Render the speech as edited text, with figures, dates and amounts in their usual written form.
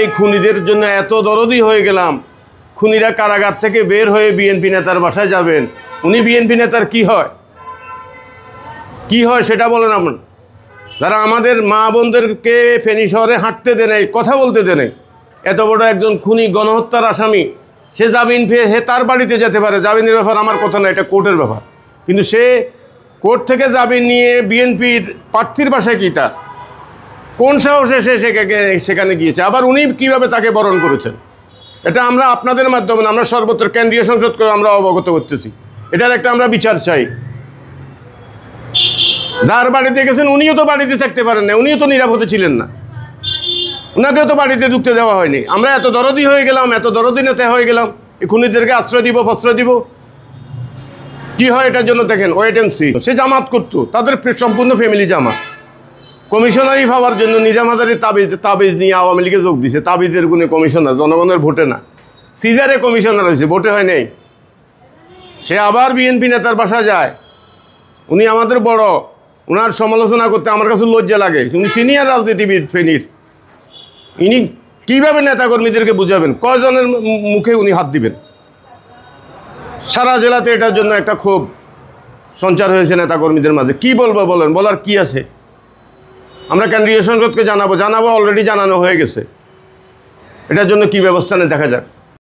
এই খুনিদের জন্য এত দরদি হয়ে গেলাম, খুনিরা কারাগার থেকে বের হয়ে বিএনপি নেতার বাসায় যাবেন। উনি বিএনপি নেতার কি হয় সেটা বলেন আপনার। যারা আমাদের মা বোনদেরকে ফেনী শহরে হাঁটতে দেয় নাই, কথা বলতে দেয় নাই, এত বড় একজন খুনি গণহত্যার আসামি, সে জামিন পেয়ে তার বাড়িতে যেতে পারে। জামিনের ব্যাপার আমার কথা না, এটা কোর্টের ব্যাপার। কিন্তু সে কোর্ট থেকে জামিন নিয়ে বিএনপির প্রার্থীর বাসায় কি তার কোন সাহসে সে সেখানে গিয়েছে? আবার উনি কিভাবে তাকে বরণ করেছেন, এটা আমরা আপনাদের মাধ্যমে, আমরা সর্বত্র কেন্দ্রীয় সংসদ করে আমরা অবগত করতেছি। এটার একটা আমরা বিচার চাই। যার বাড়িতে গেছেন উনিও তো বাড়িতে থাকতে পারেন না, উনিও তো নিরাপদে ছিলেন না, ওনাকেও তো বাড়িতে ঢুকতে দেওয়া হয়নি। আমরা এত দরদি হয়ে গেলাম, এত দরদি নেতা হয়ে গেলাম, এই খুনিদেরকে আশ্রয় দিব, প্রশ্রয় দিব। কি হয় এটার জন্য দেখেন, ওয়েট অ্যান্ড সি। সে জামাত করতো, তাদের সম্পূর্ণ ফ্যামিলি জামাত। কমিশনারি পাওয়ার জন্য নিজামাজারি তাবিজ নিয়ে আওয়ামী লীগে যোগ দিছে। তাবিজের গুণে কমিশনার, জনগণের ভোটে না। সিজারে কমিশনার হয়েছে, ভোটে হয় নাই। সে আবার বিএনপি নেতার বাসা যায়। উনি আমাদের বড়, ওনার সমালোচনা করতে আমার কাছে লজ্জা লাগে। উনি সিনিয়র রাজনীতিবিদ ফেনীর। ইনি কীভাবে নেতাকর্মীদেরকে বুঝাবেন? কয়জনের মুখে উনি হাত দিবেন? সারা জেলাতে এটার জন্য একটা ক্ষোভ সঞ্চার হয়েছে নেতাকর্মীদের মাঝে। কি বলবো বলেন, বলার কি আছে? আমরা কেন্দ্রীয় সংসদকে জানাবো, অলরেডি জানানো হয়ে গেছে। এটার জন্য কি ব্যবস্থা নেই দেখা যাক।